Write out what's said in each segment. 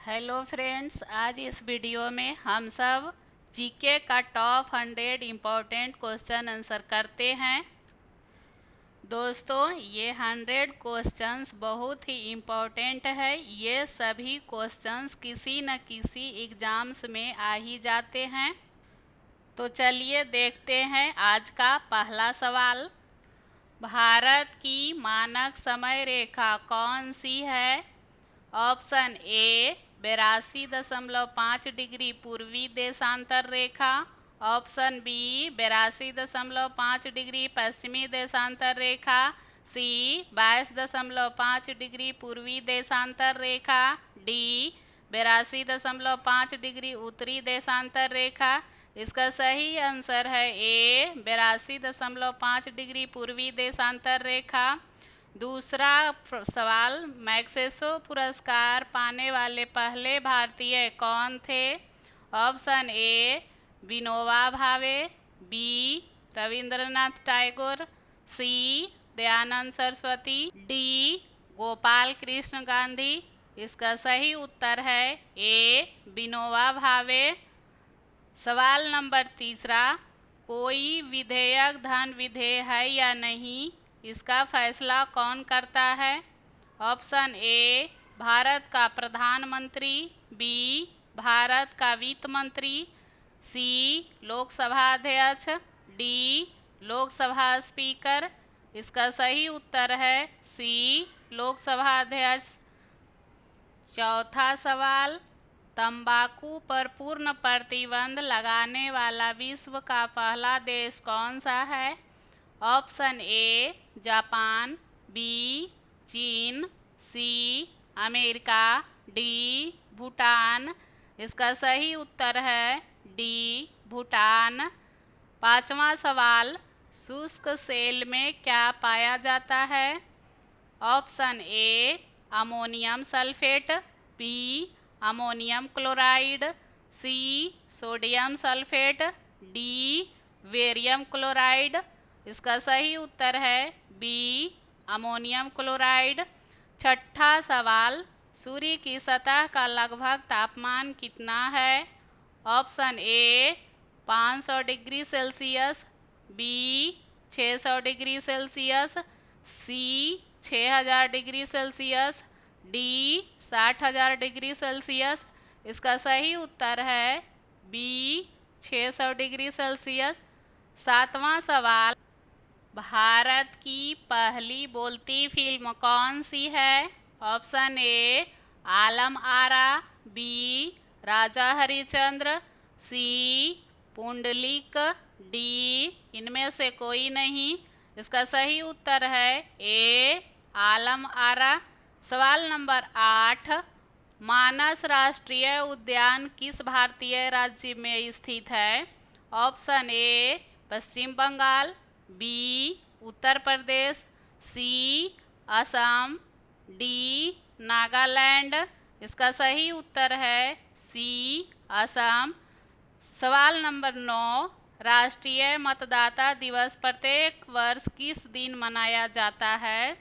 Hello friends, आज इस video में हम सब जीके का टॉप 100 इम्पोर्टेंट क्वेश्चन आंसर करते हैं। दोस्तों, ये 100 क्वेश्चंस बहुत ही इम्पोर्टेंट है। ये सभी क्वेश्चंस किसी न किसी एग्जाम्स में आ ही जाते हैं। तो चलिए देखते हैं आज का पहला सवाल। भारत की मानक समय रेखा कौन सी है? ऑप्शन ए 82.5 डिग्री पूर्वी देशांतर रेखा, ऑप्शन बी 82.5 डिग्री पश्चिमी देशांतर रेखा, सी 22.5 डिग्री पूर्वी देशांतर रेखा, डी 82.5 डिग्री उत्तरी देशांतर रेखा। इसका सही आंसर है ए 82.5 डिग्री पूर्वी देशांतर रेखा। दूसरा सवाल, मैग्सेसे पुरस्कार पाने वाले पहले भारतीय कौन थे? ऑप्शन ए विनोबा भावे, बी रविंद्रनाथ टैगोर, सी दयानंद सरस्वती, डी गोपाल कृष्ण गांधी। इसका सही उत्तर है ए विनोबा भावे। सवाल नंबर तीसरा, कोई विधेयक धन विधेय है या नहीं, इसका फैसला कौन करता है? ऑप्शन ए भारत का प्रधानमंत्री, बी भारत का वित्त मंत्री, सी लोकसभा अध्यक्ष, डी लोकसभा स्पीकर। इसका सही उत्तर है सी लोकसभा अध्यक्ष। चौथा सवाल, तंबाकू पर पूर्ण प्रतिबंध लगाने वाला विश्व का पहला देश कौन सा है? ऑप्शन ए जापान, बी चीन, सी अमेरिका, डी भूटान। इसका सही उत्तर है डी भूटान। पांचवा सवाल, शुष्क सेल में क्या पाया जाता है? Option A ammonium sulphate, B ammonium chloride, C sodium sulphate, D barium chloride. इसका सही उत्तर है बी अमोनियम क्लोराइड। छठा सवाल, सूर्य की सतह का लगभग तापमान कितना है? Option A 500 degree Celsius, B 600 degree Celsius, C 6000 degree Celsius, D 60,000 degree Celsius. इसका सही उत्तर है बी 600 डिग्री सेल्सियस। सातवां सवाल, भारत की पहली बोलती फिल्म कौन सी है? Option A Alam Ara, B Raja Harishchandra, C Pundalik, D इनमें से कोई नहीं। इसका सही उत्तर है ए आलम आरा। सवाल नंबर 8, मानस राष्ट्रीय उद्यान किस भारतीय राज्य में स्थित है? Option A Paschim Bangal, B Uttar Pradesh, C Assam, D Nagaland. इसका सही उत्तर है सी असम। सवाल नंबर 9, राष्ट्रीय मतदाता दिवस प्रत्येक वर्ष किस दिन मनाया जाता है?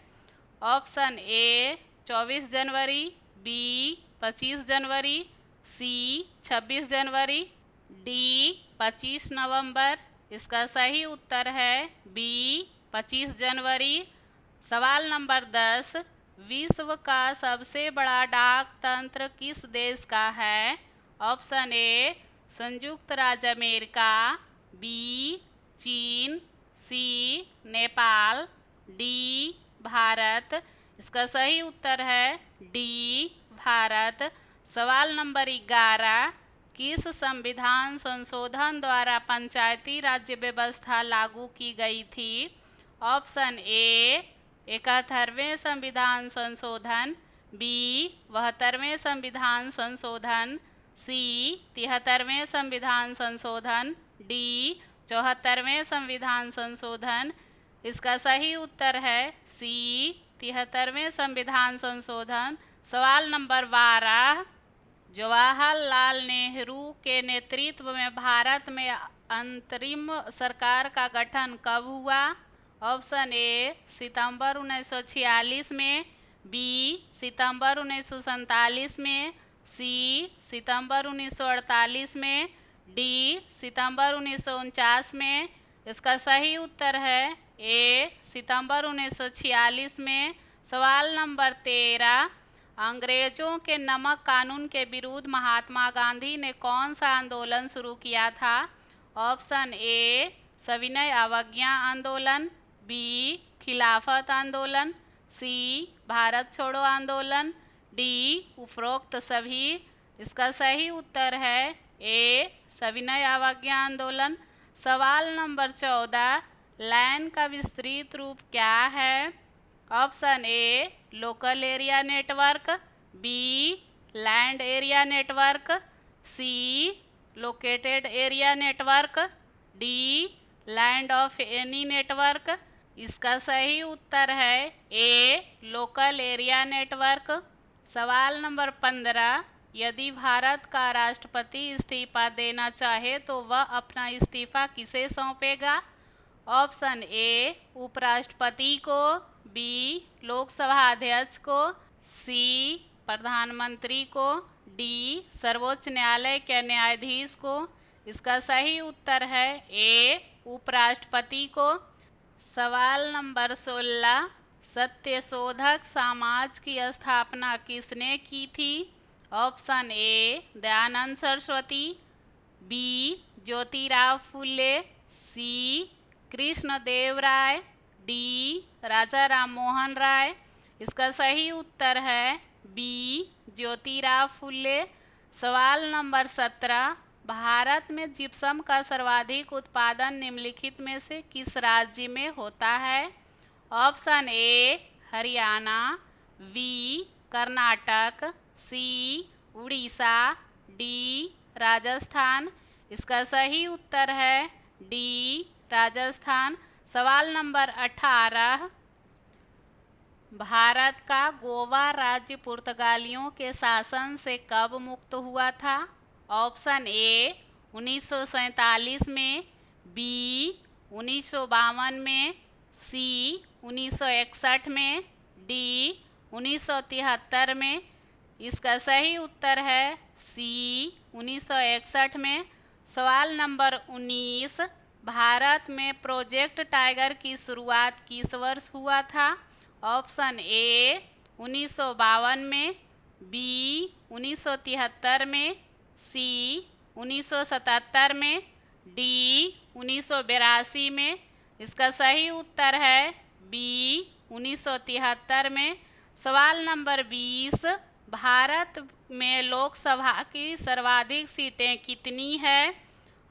ऑप्शन ए 24 जनवरी, बी 25 जनवरी, सी 26 जनवरी, डी 25 नवंबर। इसका सही उत्तर है बी 25 जनवरी। सवाल नंबर 10, विश्व का सबसे बड़ा डाक तंत्र किस देश का है? ऑप्शन ए संयुक्त राज्य अमेरिका, बी चीन, सी नेपाल, डी भारत। इसका सही उत्तर है डी भारत। सवाल नंबर 11, किस संविधान संशोधन द्वारा पंचायती राज्य व्यवस्था लागू की गई थी? ऑप्शन ए 71वें संविधान संशोधन, बी 72वें संविधान संशोधन, सी 73वें संविधान संशोधन, डी 74वें संविधान संशोधन। इसका सही उत्तर है सी 73वें संविधान संशोधन। सवाल नंबर 12, जवाहरलाल नेहरू के नेतृत्व में भारत में अंतरिम सरकार का गठन कब हुआ? ऑप्शन ए सितंबर 1946 में, बी सितंबर 1947 में, सी सितंबर 1948 में, डी सितंबर 1949 में। इसका सही उत्तर है ए सितंबर 1946 में। सवाल नंबर 13, अंग्रेजों के नमक कानून के विरुद्ध महात्मा गांधी ने कौन सा आंदोलन शुरू किया था? ऑप्शन ए सविनय अवज्ञा आंदोलन, बी खिलाफत आंदोलन, सी भारत छोड़ो आंदोलन, डी उपरोक्त सभी। इसका सही उत्तर है ए सविनय अवज्ञा आंदोलन। सवाल नंबर 14, लैन का विस्तृत रूप क्या है? Option A local area network, B land area network, C located area network, D land of any network. इसका सही उत्तर है ए लोकल एरिया नेटवर्क। सवाल नंबर 15, यदि भारत का राष्ट्रपति इस्तीफा देना चाहे तो वह अपना इस्तीफा किसे सौंपेगा? ऑप्शन ए उपराष्ट्रपति को, बी लोकसभा अध्यक्ष को, सी प्रधानमंत्री को, डी सर्वोच्च न्यायालय के न्यायाधीश को। इसका सही उत्तर है ए उपराष्ट्रपति को। सवाल नंबर 16, सत्यशोधक समाज की स्थापना किसने की थी? Option A Dayanand Saraswati, B Jyotirao Phule, C Krishnadev Rai, D Raja Ram Mohan Roy. इसका सही उत्तर है बी ज्योतिराव फुले। सवाल नंबर 17, भारत में जिप्सम का सर्वाधिक उत्पादन निम्नलिखित में से किस राज्य में होता है? Option A Haryana, B Karnataka, C Orissa, D Rajasthan. इसका सही उत्तर है डी राजस्थान। सवाल नंबर 18, भारत का गोवा राज्य पुर्तगालियों के शासन से कब मुक्त हुआ था? ऑप्शन ए 1947 में, बी 1952 में, सी 1961 में, डी 1973 में। इसका सही उत्तर है सी 1961 में। सवाल नंबर 19, भारत में प्रोजेक्ट टाइगर की शुरुआत किस वर्ष हुआ था? ऑप्शन ए 1952 में, बी 1973 में, सी 1977 में, डी 1982 में। इसका सही उत्तर है बी 1973 में। सवाल नंबर 20, भारत में लोकसभा की सर्वाधिक सीटें कितनी है?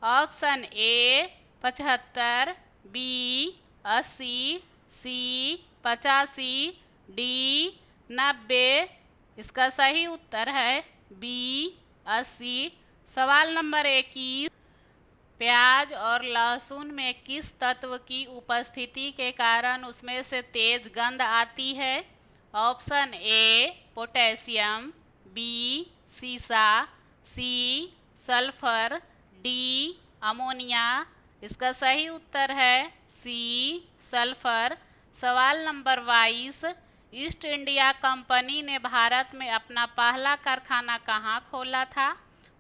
Option A 75, B 80, C 85, D 90। इसका सही उत्तर है बी 80। सवाल नंबर 21, प्याज और लहसुन में किस तत्व की उपस्थिति के कारण उसमें से तेज गंध आती है? ऑप्शन ए पोटेशियम, बी सीसा, सी सल्फर, डी अमोनिया। इसका सही उत्तर है सी सल्फर। सवाल नंबर 22, ईस्ट इंडिया कंपनी ने भारत में अपना पहला कारखाना कहाँ खोला था?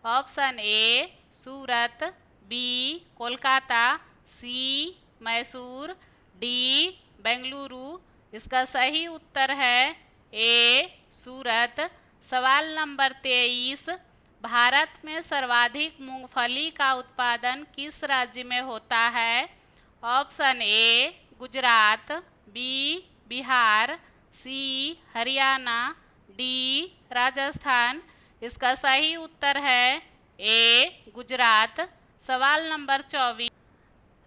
Option A Surat, B Kolkata, C Mysore, D Bengaluru. इसका सही उत्तर है ए सूरत। सवाल नंबर 23, भारत में सर्वाधिक मूंगफली का उत्पादन किस राज्य में होता है? Option A Gujarat, B Bihar, C Haryana, D Rajasthan. इसका सही उत्तर है ए गुजरात। सवाल नंबर 24,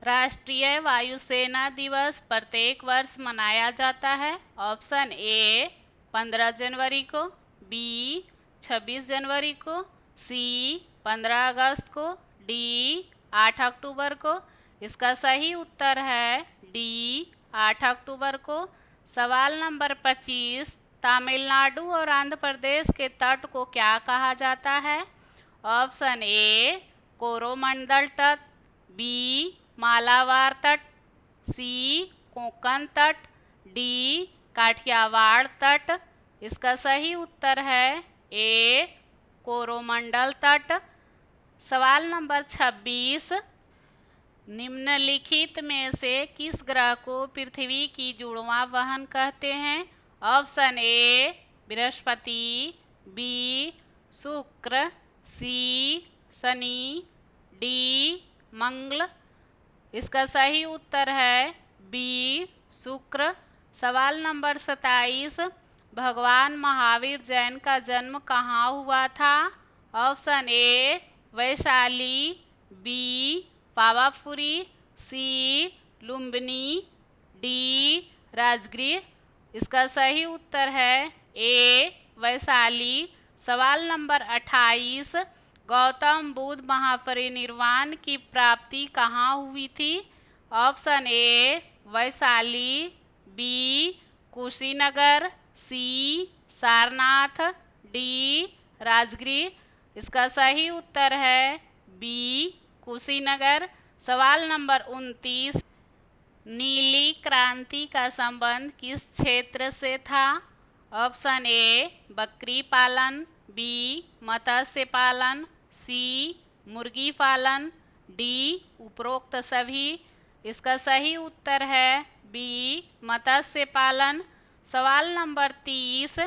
राष्ट्रीय वायुसेना दिवस प्रत्येक वर्ष मनाया जाता है। ऑप्शन ए 15 जनवरी को, बी 26 जनवरी को, सी 15 अगस्त को, डी 8 अक्टूबर को। इसका सही उत्तर है डी 8 अक्टूबर को। सवाल नंबर 25, तमिलनाडु और आंध्र प्रदेश के तट को क्या कहा जाता है? ऑप्शन ए कोरोमंडल तट, बी मालाबार तट, सी कोंकण तट, डी काठियावाड़ तट। इसका सही उत्तर है ए कोरोमंडल तट। सवाल नंबर 26, निम्नलिखित में से किस ग्रह को पृथ्वी की जुड़वां वहन कहते हैं? ऑप्शन ए बृहस्पति, बी शुक्र, सी शनि, डी मंगल। इसका सही उत्तर है बी शुक्र। सवाल नंबर 27, भगवान महावीर जैन का जन्म कहाँ हुआ था? Option A Vaishali, B Pawapuri, C Lumbini, D Rajgriha. इसका सही उत्तर है ए वैशाली। सवाल नंबर 28, गौतम बुद्ध महापरिनिर्वाण की प्राप्ति कहाँ हुई थी? Option A Vaishali, B Kushinagar, C Sarnath, D Rajgriha. इसका सही उत्तर है बी कुशीनगर। सवाल नंबर 29, नीली क्रांति का संबंध किस क्षेत्र से था? ऑप्शन ए बकरी पालन, बी मत्स्य पालन, सी मुर्गी पालन, डी उपरोक्त सभी। इसका सही उत्तर है बी मत्स्य पालन। सवाल नंबर 30,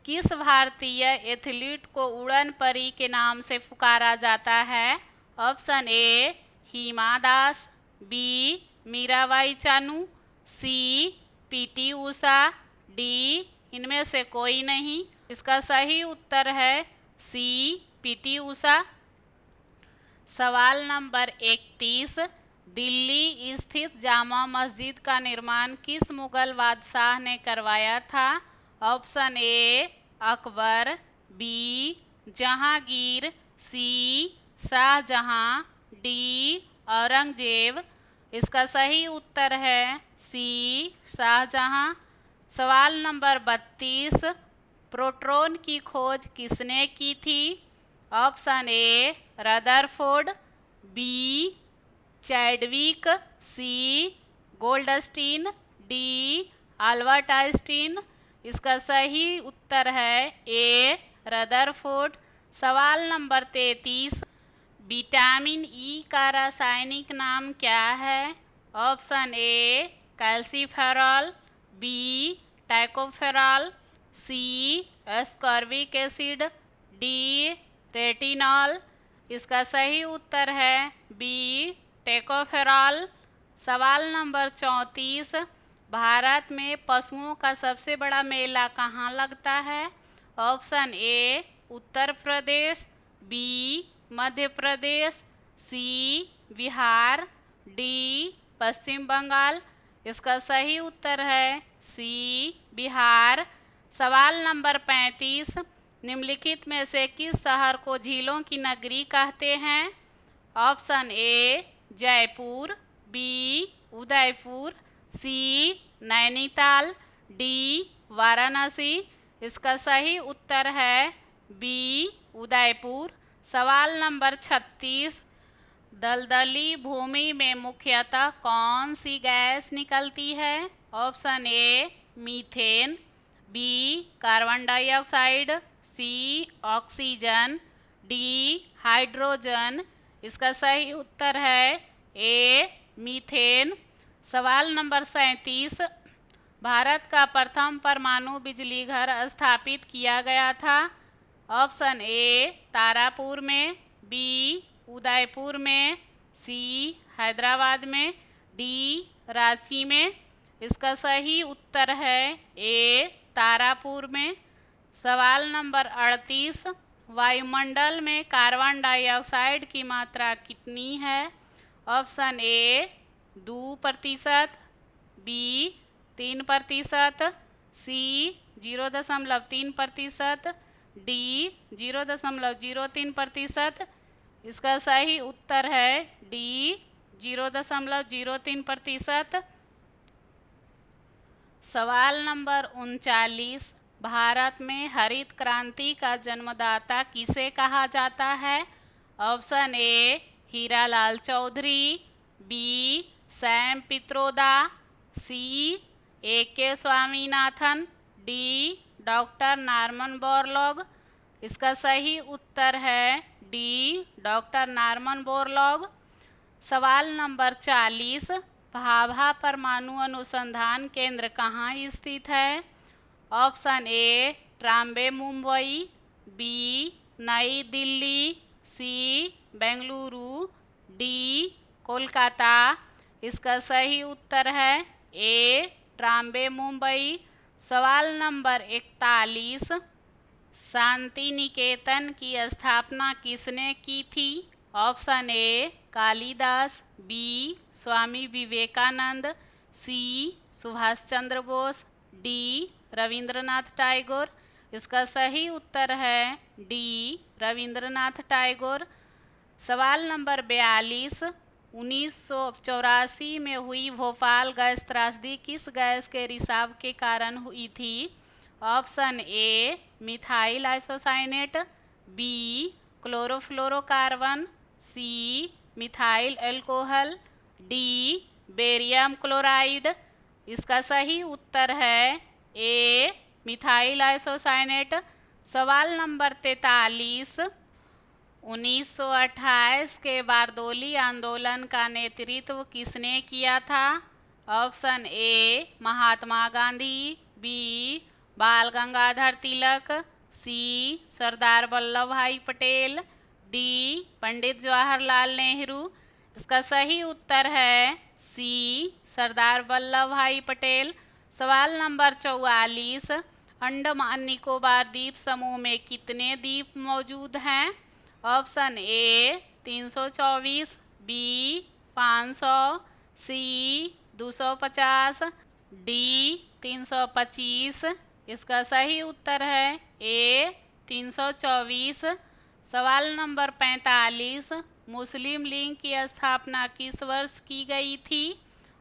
किस भारतीय एथलीट को उड़न परी के नाम से पुकारा जाता है? Option A Hima Das, B Mirabai Chanu, C PT Usha, D इनमें से कोई नहीं। इसका सही उत्तर है सी पीटी उषा। सवाल नंबर 31, दिल्ली स्थित जामा मस्जिद का निर्माण किस मुगल बादशाह ने करवाया था? Option A Akbar, B Jahangir, C Shahjahan, D Aurangzeb. इसका सही उत्तर है सी शाहजहां। सवाल नंबर 32, प्रोटॉन की खोज किसने की थी? Option A Rutherford, B Chadwick, C Goldstein, D Albert Einstein. इसका सही उत्तर है ए रदरफोर्ड। सवाल नंबर 33, विटामिन ई का रासायनिक नाम क्या है? Option A calciferol, B tocopherol, C ascorbic acid, D retinol. इसका सही उत्तर है बी टैकोफेरॉल। सवाल नंबर 34, भारत में पशुओं का सबसे बड़ा मेला कहाँ लगता है? Option A Uttar Pradesh, B Madhya Pradesh, C Bihar, D Paschim Bangal. इसका सही उत्तर है सी बिहार। सवाल नंबर 35, निम्नलिखित में से किस शहर को झीलों की नगरी कहते हैं? Option A Jaipur, B Udaipur, C Nainital, D Varanasi. इसका सही उत्तर है बी उदयपुर। सवाल नंबर 36, दलदली भूमि में मुख्यतः कौन सी गैस निकलती है? Option A methane, B carbon dioxide, C oxygen, D hydrogen. इसका सही उत्तर है ए मीथेन। सवाल नंबर 37, भारत का प्रथम परमाणु बिजली घर स्थापित किया गया था? ऑप्शन ए तारापुर में, बी उदयपुर में, सी हैदराबाद में, डी रांची में। इसका सही उत्तर है ए तारापुर में। सवाल नंबर 38, वायुमंडल में कार्बन डाइऑक्साइड की मात्रा कितनी है? Option A 2%, B 3%, C 0.3%, D 0.03%। इसका सही उत्तर है डी 0.03%। सवाल नंबर 39, भारत में हरित क्रांति का जन्मदाता किसे कहा जाता है? Option A Hiralal Chaudhary, B Sam Pitroda, C A K Swaminathan, D doctor Norman Borlaug. इसका सही उत्तर है डी, डॉक्टर नॉर्मन बोरलॉग। सवाल नंबर 40, भाभा परमाणु अनुसंधान केंद्र कहाँ स्थित है? Option A Trombay Mumbai, B Nai Delhi, C Bengaluru, D Kolkata. इसका सही उत्तर है ए ट्राम्बे मुंबई। सवाल नंबर 41, शांति निकेतन की स्थापना किसने की थी? Option A Kalidas, B Swami Vivekananda, C Subhash Chandra Bose, D Rabindranath Tagore. इसका सही उत्तर है डी रविंद्रनाथ टैगोर। सवाल नंबर 42, 1984 में हुई भोपाल गैस त्रासदी किस गैस के रिसाव के कारण हुई थी? Option A methyl isocyanate, B chlorofluorocarbon, C methyl alcohol, D barium chloride. इसका सही उत्तर है ए मिथाइल आइसोसाइनेट। सवाल नंबर 43, 1928 के बारदोली आंदोलन का नेतृत्व किसने किया था? Option A Mahatma Gandhi, B Bal Gangadhar Tilak, C Sardar Vallabh भाई पटेल, डी पंडित जवाहरलाल नेहरू। इसका सही उत्तर है सी सरदार वल्लभ भाई पटेल। सवाल नंबर 44, अंडमान निकोबार द्वीप समूह में कितने द्वीप मौजूद हैं? Option A 324, B 500, C 250, D 325। इसका सही उत्तर है ए 324। सवाल नंबर 45, मुस्लिम लीग की स्थापना किस वर्ष की गई थी?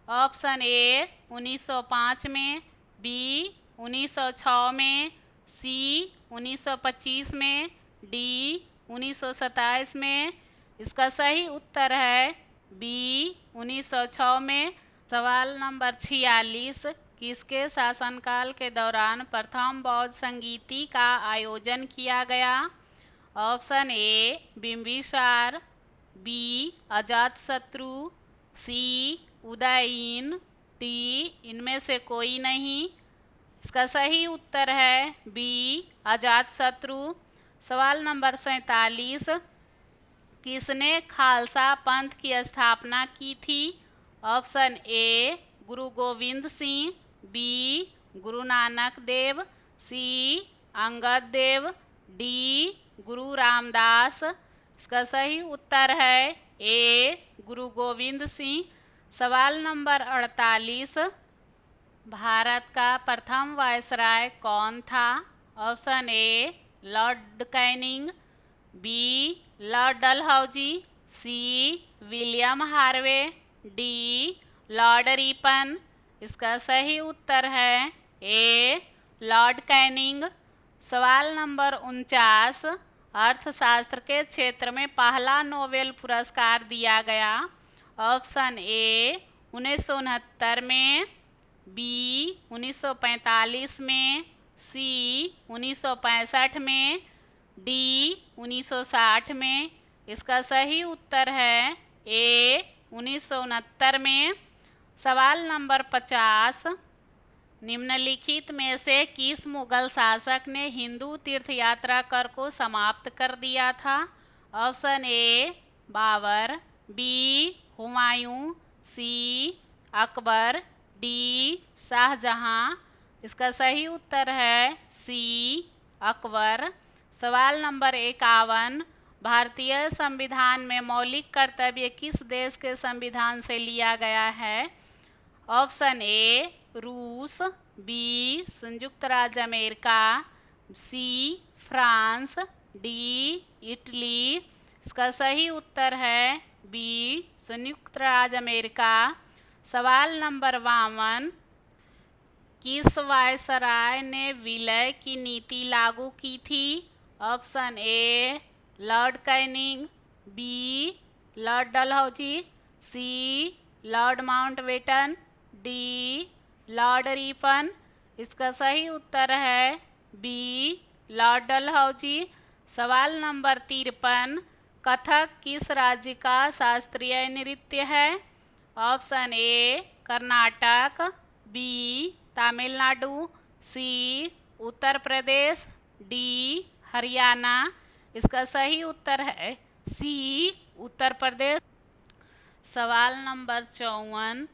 ऑप्शन ए 1905 में, बी 1906 में, सी 1925 में, डी 1927 में। इसका सही उत्तर है बी 1906 में। सवाल नंबर 46, किसके शासनकाल के दौरान प्रथम बौद्ध संगीति का आयोजन किया गया? Option A Bimbisar, B Ajatashatru, C Udayin, D इनमें से कोई नहीं। इसका सही उत्तर है बी अजातशत्रु। सवाल नंबर 47, किसने खालसा पंथ की स्थापना की थी? ऑप्शन ए गुरु गोविंद सिंह, बी गुरु नानक देव, सी अंगद देव, डी गुरु रामदास। इसका सही उत्तर है ए गुरु गोविंद सिंह। सवाल नंबर 48, भारत का प्रथम वायसराय कौन था? Option A Lord Canning, B Lord Dalhousie, C William Harvey, D Lord Ripon. इसका सही उत्तर है ए लॉर्ड कैनिंग। सवाल नंबर 49, अर्थशास्त्र के क्षेत्र में पहला नोबेल पुरस्कार दिया गया? ऑप्शन ए 1969 में, बी 1945 में, सी 1965 में, डी 1960 में। इसका सही उत्तर है ए 1969 में। सवाल नंबर 50, निम्नलिखित में से किस मुगल शासक ने हिंदू तीर्थयात्रा कर को समाप्त कर दिया था? Option A Babur, B Humayun, C Akbar, D Shahjahan. इसका सही उत्तर है सी अकबर। सवाल नंबर 51, भारतीय संविधान में मौलिक कर्तव्य किस देश के संविधान से लिया गया है? ऑप्शन ए रूस, बी संयुक्त राज्य America, C France, D Italy. इसका सही उत्तर है बी संयुक्त राज्य अमेरिका। सवाल नंबर 52, किस वायसराय ने विलय की नीति लागू की थी? Option A Lord Canning, B Lord Dalhousie, C Lord Mountbatten, D Lord Ripon. इसका सही उत्तर है बी लॉर्ड डलहौजी। सवाल नंबर 53, कथक किस राज्य का शास्त्रीय नृत्य है? Option A Karnataka, B Tamil Nadu, C Uttar Pradesh, D Haryana. इसका सही उत्तर है सी उत्तर प्रदेश। सवाल नंबर 54,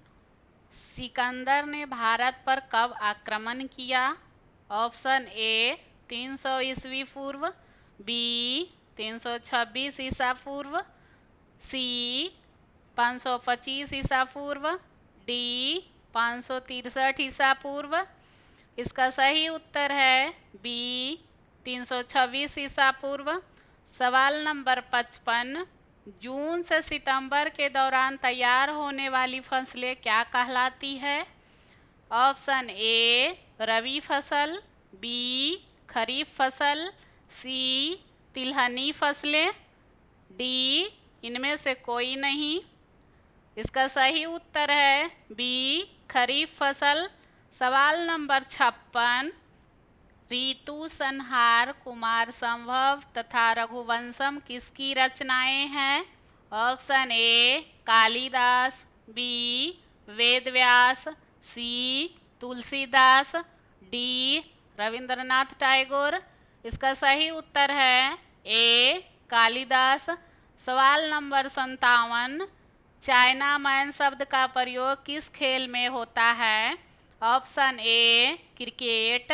सिकंदर ने भारत पर कब आक्रमण किया? ऑप्शन ए 300 ईस्वी पूर्व, बी 326 ईसा पूर्व, सी 525 ईसा पूर्व, डी 563 ईसा पूर्व। इसका सही उत्तर है बी 326 ईसा पूर्व। सवाल नंबर 55, जून से सितंबर के दौरान तैयार होने वाली फसलें क्या कहलाती है? ऑप्शन ए रबी फसल, बी खरीफ फसल, सी तिलहनी फसलें, डी इनमें से कोई नहीं। इसका सही उत्तर है बी खरीफ फसल। सवाल नंबर 56, ऋतु संहार, कुमार संभव तथा रघुवंशम किसकी रचनाएं हैं? Option A Kalidas, B Vedvyas, C Tulsidas, D Rabindranath Tagore. इसका सही उत्तर है ए कालिदास। सवाल नंबर 57, चाइना मैन शब्द का प्रयोग किस खेल में होता है? Option A cricket,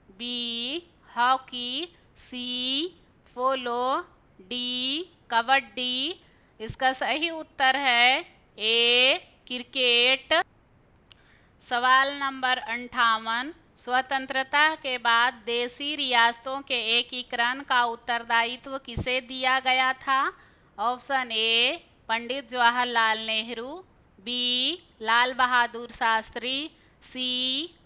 B hockey, C polo, D kabaddi. इसका सही उत्तर है ए क्रिकेट। सवाल नंबर 58, स्वतंत्रता के बाद देशी रियासतों के एकीकरण का उत्तरदायित्व किसे दिया गया था? Option A Pandit Jawaharlal Nehru, B Lal Bahadur Shastri, C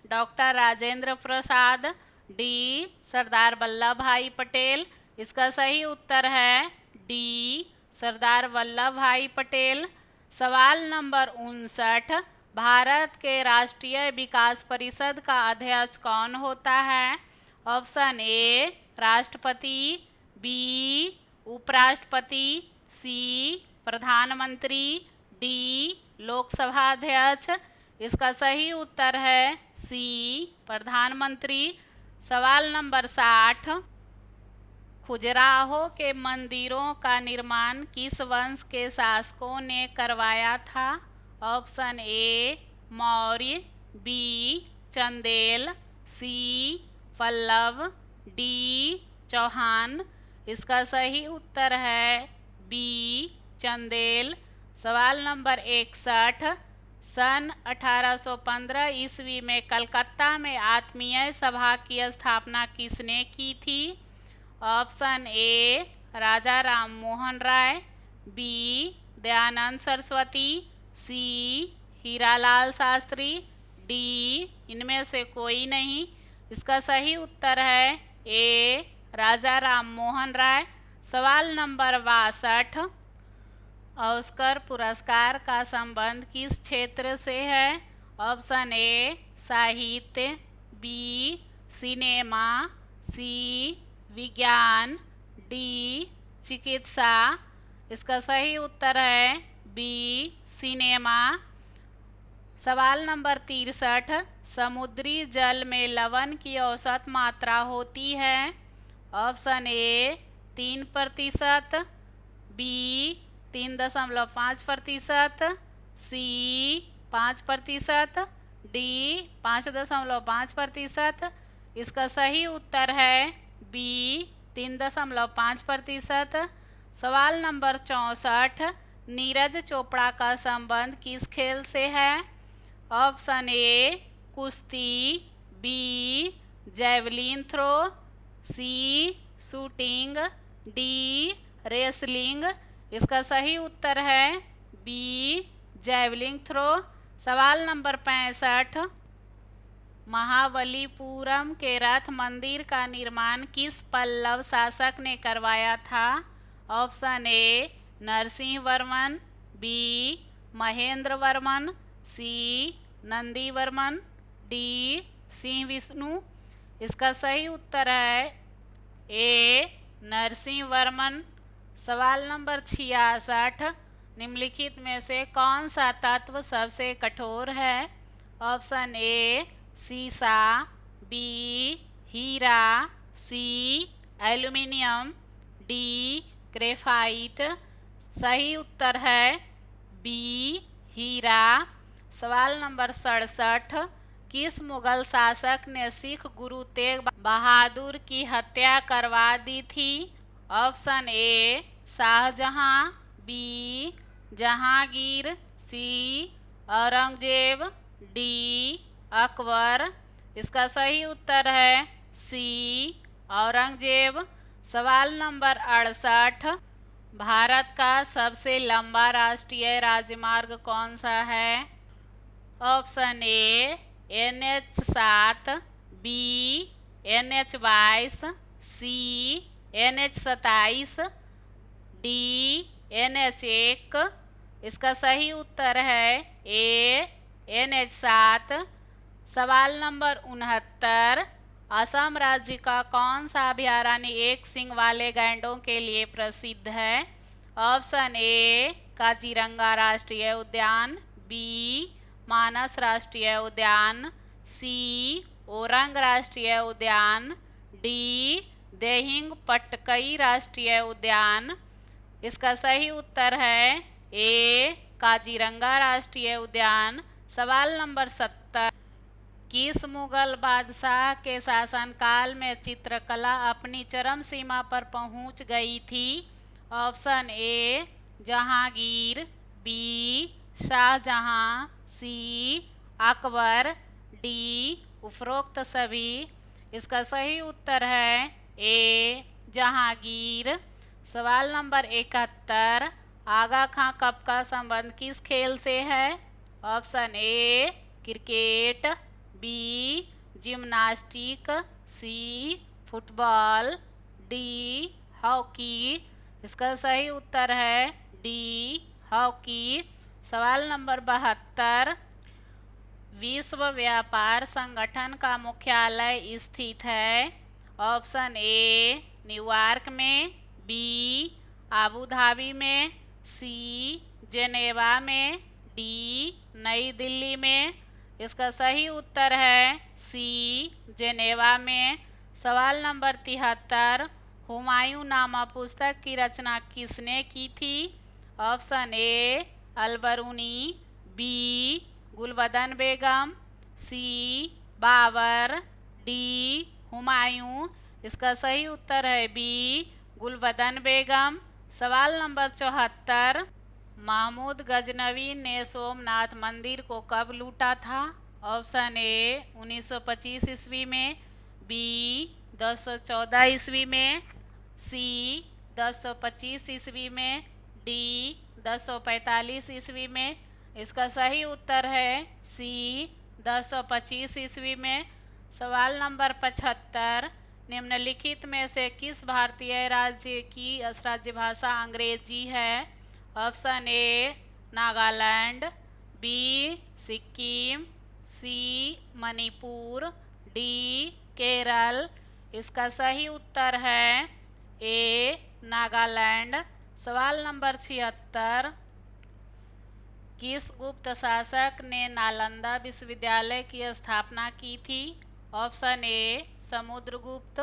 doctor Rajendra Prasad, D Sardar Vallabh भाई पटेल। इसका सही उत्तर है डी सरदार वल्लभ भाई पटेल। सवाल नंबर 59, भारत के राष्ट्रीय विकास परिषद का अध्यक्ष कौन होता है? ऑप्शन ए राष्ट्रपति, बी उपराष्ट्रपति, सी प्रधानमंत्री, डी लोकसभा अध्यक्ष। इसका सही उत्तर है सी प्रधानमंत्री। सवाल नंबर 60, खजुराहो के मंदिरों का निर्माण किस वंश के शासकों ने करवाया था? Option A Maurya, B Chandel, C Pallava, D Chauhan. इसका सही उत्तर है बी चंदेल। सवाल नंबर 61, सन 1815 ईस्वी में कलकत्ता में आत्मीय सभा की स्थापना किसने की थी? Option A Raja Ram Mohan Roy, B Dayanand Saraswati, C Hiralal Shastri, D इनमें से कोई नहीं। इसका सही उत्तर है ए राजा राम मोहन राय। सवाल नंबर 62, ऑस्कर पुरस्कार का संबंध किस क्षेत्र से है? ऑप्शन ए साहित्य, बी सिनेमा, सी विज्ञान, डी चिकित्सा। इसका सही उत्तर है बी सिनेमा। सवाल नंबर 63, समुद्री जल में लवण की औसत मात्रा होती है? Option A 3%, B 3.5%, C 5%, D 5.5%। इसका सही उत्तर है बी 3.5%। सवाल नंबर 64, नीरज चोपड़ा का संबंध किस खेल से है? ऑप्शन ए कुश्ती, बी जैवलिन थ्रो, सी शूटिंग, डी रेसलिंग। इसका सही उत्तर है बी जैवलिन थ्रो। सवाल नंबर 65, महाबलीपुरम के रथ मंदिर का निर्माण किस पल्लव शासक ने करवाया था? Option A Narasimha Varman, B Mahendra Varman, C Nandi Varman, D Simha Vishnu. इसका सही उत्तर है ए नरसिंह वर्मन। सवाल नंबर 66, निम्नलिखित में से कौन सा तत्व सबसे कठोर है? ऑप्शन ए सीसा, बी हीरा, सी एल्यूमिनियम, डी ग्रेफाइट। सही उत्तर है बी हीरा। सवाल नंबर 67, किस मुगल शासक ने सिख गुरु तेग बहादुर की हत्या करवा दी थी? Option A Shahjahan, B Jahangir, C Aurangzeb, D Akbar. इसका सही उत्तर है सी औरंगजेब। सवाल नंबर 68, भारत का सबसे लंबा राष्ट्रीय राजमार्ग कौन सा है? Option A NH7, B NH22, C NH27, D NH1। इसका सही उत्तर है ए NH7। सवाल नंबर 69, असम राज्य का कौन सा अभयारण्य एक सींग वाले गैंडों के लिए प्रसिद्ध है? ऑप्शन ए काजीरंगा राष्ट्रीय उद्यान, बी मानस राष्ट्रीय उद्यान, सी ओरंग राष्ट्रीय उद्यान, डी देहिंग पटकई राष्ट्रीय उद्यान। इसका सही उत्तर है ए काजीरंगा राष्ट्रीय उद्यान। सवाल नंबर 70, किस मुगल बादशाह के शासनकाल में चित्रकला अपनी चरम सीमा पर पहुंच गई थी? Option A Jahangir, B Shahjahan, C Akbar, D उपरोक्त सभी। इसका सही उत्तर है ए जहांगीर। सवाल नंबर 71, आगा खां कप का संबंध किस खेल से है? Option A cricket, B gymnastic, C football, D hockey. इसका सही उत्तर है डी हॉकी। सवाल नंबर 72, विश्व व्यापार संगठन का मुख्यालय स्थित है? ऑप्शन ए न्यूयॉर्क में, बी आबू धाबी में, सी जेनेवा में, डी नई दिल्ली में। इसका सही उत्तर है सी जेनेवा में। सवाल नंबर 73, हुमायूं नामा पुस्तक की रचना किसने की थी? Option A Alberuni, B Gulbadan Begum, C Babur, D Humayun. इसका सही उत्तर है बी गुलबदन बेगम। सवाल नंबर 74, महमूद गजनवी ने सोमनाथ मंदिर को कब लूटा था? ऑप्शन ए 1925 ईस्वी में, बी 1014 ईस्वी में, सी 1025 ईस्वी में, डी 1045 ईस्वी में। इसका सही उत्तर है सी 1025 ईस्वी में। सवाल नंबर 75, निम्नलिखित में से किस भारतीय राज्य की राज्य भाषा अंग्रेजी है? Option A Nagaland, B Sikkim, C Manipur, D Kerala. इसका सही उत्तर है ए नागालैंड। सवाल नंबर 76, किस गुप्त शासक ने नालंदा विश्वविद्यालय की स्थापना की थी? Option A Samudragupta,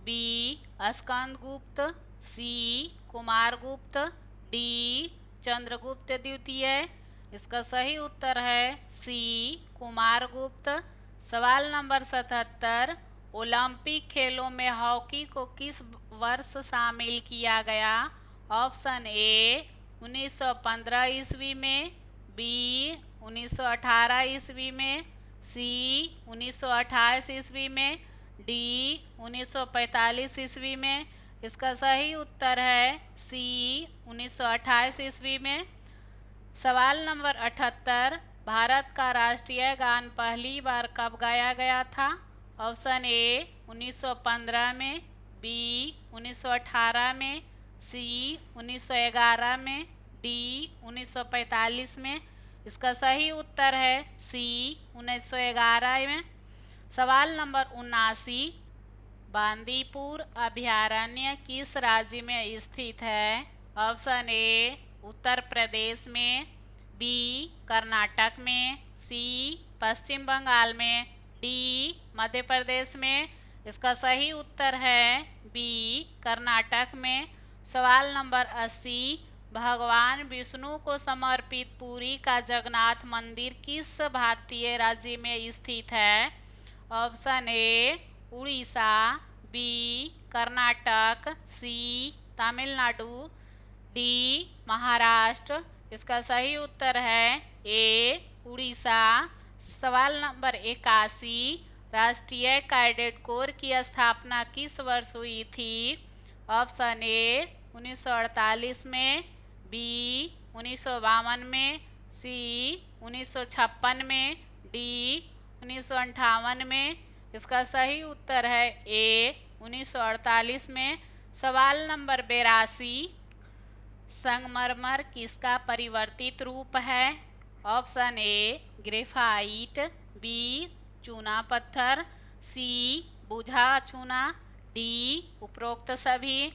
B Skandagupta, C Kumaragupta, D Chandragupta द्वितीय। इसका सही उत्तर है सी कुमारगुप्त। सवाल नंबर 77, ओलंपिक खेलों में हॉकी को किस वर्ष शामिल किया गया? ऑप्शन ए 1915 ईस्वी में, बी 1918 ईस्वी में, सी 1928 ईस्वी में, डी 1945 ईस्वी में। इसका सही उत्तर है सी 1928 ईस्वी में। सवाल नंबर 78, भारत का राष्ट्रीय गान पहली बार कब गाया गया था? ऑप्शन ए 1915 में, बी 1918 में, सी 1911 में, डी 1945 में। इसका सही उत्तर है सी 1911 में। सवाल नंबर 79, बांदीपुर अभयारण्य किस राज्य में स्थित है? ऑप्शन ए उत्तर प्रदेश में, बी कर्नाटक में, सी पश्चिम बंगाल में, डी मध्य प्रदेश में। इसका सही उत्तर है बी कर्नाटक में। सवाल नंबर 80, भगवान विष्णु को समर्पित पुरी का जगन्नाथ मंदिर किस भारतीय राज्य में स्थित है? Option A Orissa, B Karnataka, C Tamil Nadu, D Maharashtra. इसका सही उत्तर है ए उड़ीसा। सवाल नंबर 81, राष्ट्रीय कैडेट कोर की स्थापना किस वर्ष हुई थी? ऑप्शन ए 1948 में, बी 1952 में, सी 1956 में, डी 1958 में। इसका सही उत्तर है ए 1948 में। सवाल नंबर 82, संगमरमर किसका परिवर्तित रूप है? ऑप्शन ए ग्रेफाइट, बी चूना पत्थर, सी बुझा चूना, डी उपरोक्त सभी।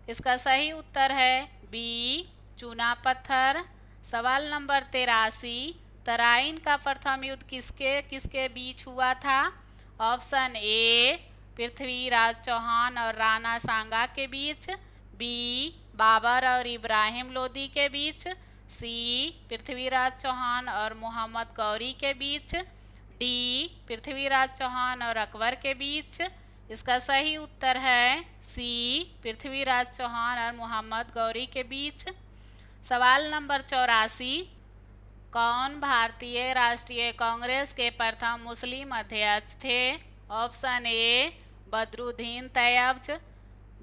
इसका सही उत्तर है बी चूना पत्थर। सवाल नंबर 83, तराइन का प्रथम युद्ध किसके किसके बीच हुआ था? ऑप्शन ए पृथ्वीराज चौहान और राणा सांगा के बीच, बी बाबर और इब्राहिम लोदी के बीच, सी पृथ्वीराज चौहान और मोहम्मद गौरी के बीच, डी पृथ्वीराज चौहान और अकबर के बीच। इसका सही उत्तर है सी पृथ्वीराज चौहान और मोहम्मद गौरी के बीच। सवाल नंबर 84, कौन भारतीय राष्ट्रीय कांग्रेस के प्रथम मुस्लिम अध्यक्ष थे? Option A Badruddin Tyab,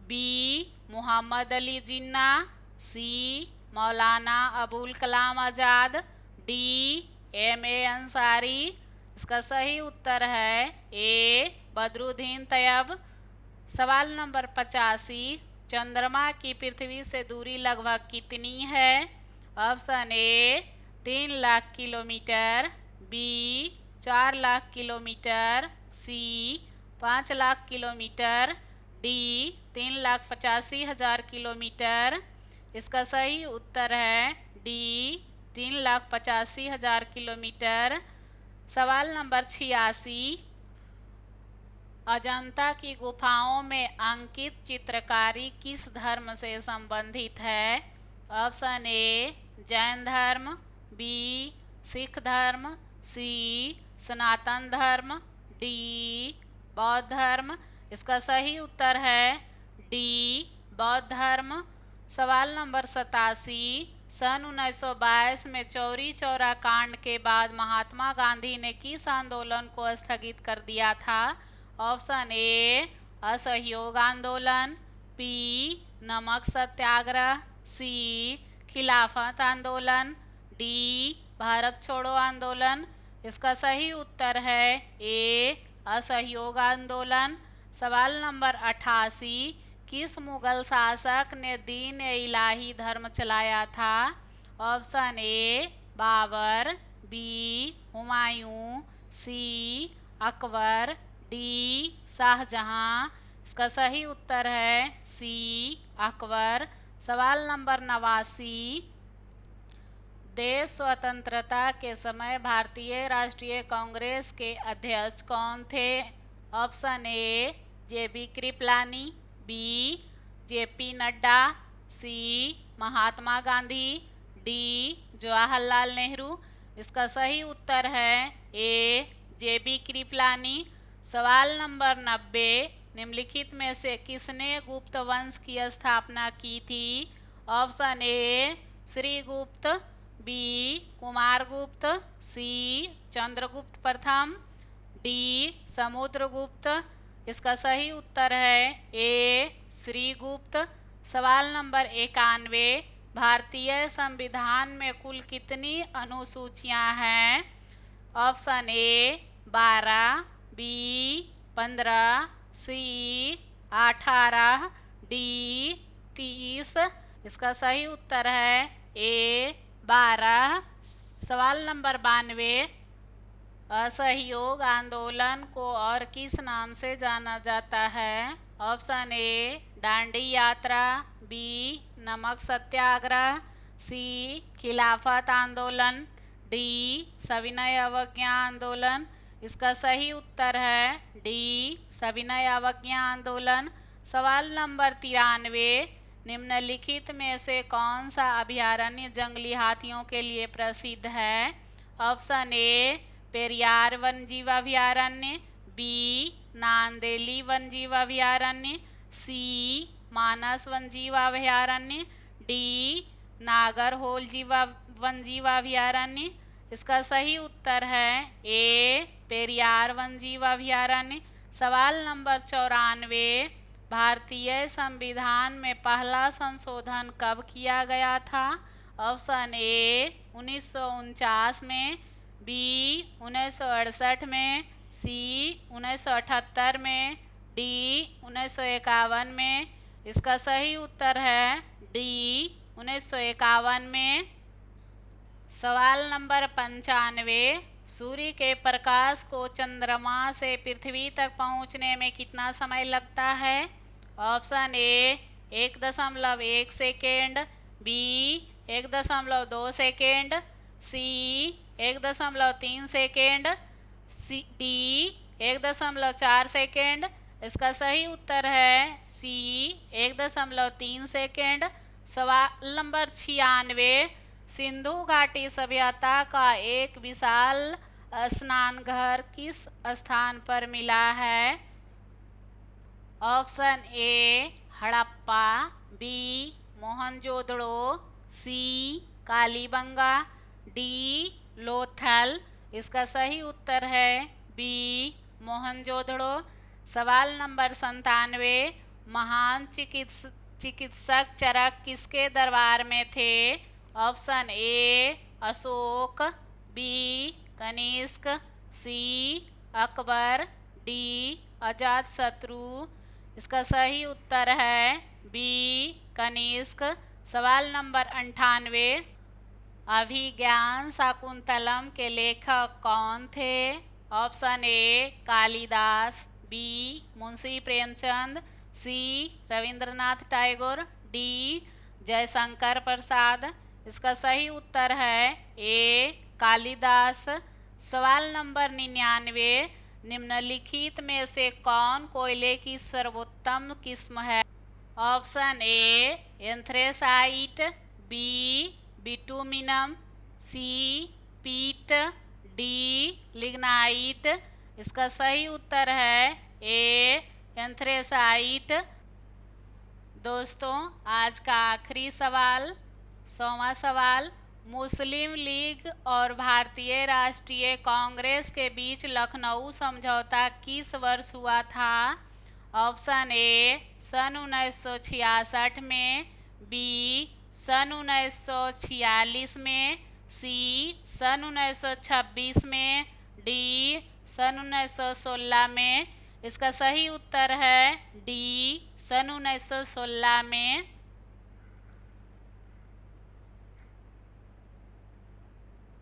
B Mohammad Ali Jinnah, C Maulana Abul Kalam Azad, D M A. Ansari. इसका सही उत्तर है ए बदरुद्दीन तैयब। सवाल नंबर 85, चंद्रमा की पृथ्वी से दूरी लगभग कितनी है? Option A 3 lakh kilometre, B 4 lakh kilometre, C 5 lakh kilometre, D 3,85,000 kilometre. इसका सही उत्तर है डी 3,85,000 किलोमीटर। सवाल नंबर 86, अजंता की गुफाओं में अंकित चित्रकारी किस धर्म से संबंधित है? ऑप्शन ए जैन धर्म, बी सिख धर्म, सी सनातन धर्म, डी बौद्ध धर्म। इसका सही उत्तर है डी बौद्ध धर्म। सवाल नंबर 87, सन 1922 में चौरी चौरा कांड के बाद महात्मा गांधी ने किस आंदोलन को स्थगित कर दिया था? ऑप्शन ए असहयोग आंदोलन, बी नमक सत्याग्रह, सी खिलाफत आंदोलन, डी भारत छोड़ो आंदोलन। इसका सही उत्तर है ए असहयोग आंदोलन। सवाल नंबर 88, किस मुगल शासक ने दीन ए इलाही धर्म चलाया था? Option A Babur, B Humayun, C Akbar, D Shahjahan. इसका सही उत्तर है सी अकबर। सवाल नंबर 89, देश स्वतंत्रता के समय भारतीय राष्ट्रीय कांग्रेस के अध्यक्ष कौन थे? Option A J B. Kripalani, B J P. Nadda, C Mahatma Gandhi, D Jawaharlal Nehru. इसका सही उत्तर है ए जे.बी. कृपलानी। सवाल नंबर 90, निम्नलिखित में से किसने गुप्त वंश की स्थापना की थी? Option A Shrigupta, B Kumargupta, C Chandragupta प्रथम, डी समुद्रगुप्त। इसका सही उत्तर है ए श्रीगुप्त। सवाल नंबर 91, भारतीय संविधान में कुल कितनी अनुसूचियां हैं? Option A 12, B 15, C 18, D 30। इसका सही उत्तर है ए 12। सवाल नंबर 92, असहयोग आंदोलन को और किस नाम से जाना जाता है? ऑप्शन ए दांडी यात्रा, बी नमक सत्याग्रह, सी खिलाफत आंदोलन, डी सविनय अवज्ञा आंदोलन। इसका सही उत्तर है डी सविनय अवज्ञा आंदोलन। सवाल नंबर 93, निम्नलिखित में से कौन सा अभयारण्य जंगली हाथियों के लिए प्रसिद्ध है? ऑप्शन ए पेरियार वन्यजीव अभयारण्य, बी नांदेली वन्यजीव अभयारण्य, सी मानस वन्यजीव अभयारण्य, डी नागरहोल वन्यजीव अभयारण्य। इसका सही उत्तर है ए पेरियार वन्यजीव अभयारण्य। सवाल नंबर 94, भारतीय संविधान में पहला संशोधन कब किया गया था? ऑप्शन ए 1949 में, बी 1968 में, सी 1978 में, डी 1951 में। इसका सही उत्तर है डी 1951 में। सवाल नंबर 95, सूर्य के प्रकाश को चंद्रमा से पृथ्वी तक पहुंचने में कितना समय लगता है? Option A 1.1 second, B 1.2 second, C 1.3 second, D 1.4 second. इसका सही उत्तर है सी 1.3 सेकेंड। सवाल नंबर 96, सिंधु घाटी सभ्यता का एक विशाल स्नान घर किस स्थान पर मिला है? Option A Harappa, B Mohenjodaro, C Kalibangan, D Lothal. इसका सही उत्तर है बी मोहनजोदड़ो। सवाल नंबर 97, महान चिकित्सक चरक किसके दरबार में थे? Option A Ashoka, B Kanishka, C Akbar, D Ajatashatru. इसका सही उत्तर है बी कनिष्क। सवाल नंबर 98, अभिज्ञान शाकुंतलम के लेखक कौन थे? Option A Kalidas, B Munshi Premchand, C Rabindranath Tagore, D Jaishankar Prasad. इसका सही उत्तर है ए कालिदास। सवाल नंबर 99, निम्नलिखित में से कौन कोयले की सर्वोत्तम किस्म है? ऑप्शन ए एंथ्रेसाइट, बी बिटुमिनम, सी पीट, डी लिग्नाइट। इसका सही उत्तर है ए एंथ्रेसाइट। दोस्तों, आज का आखिरी सवाल, 100वां सवाल, मुस्लिम लीग और भारतीय राष्ट्रीय कांग्रेस के बीच लखनऊ समझौता किस वर्ष हुआ था? ऑप्शन ए सन 1966 में, बी सन 1946 में, सी सन 1926 में, डी सन 1916 में। इसका सही उत्तर है डी सन 1916 में।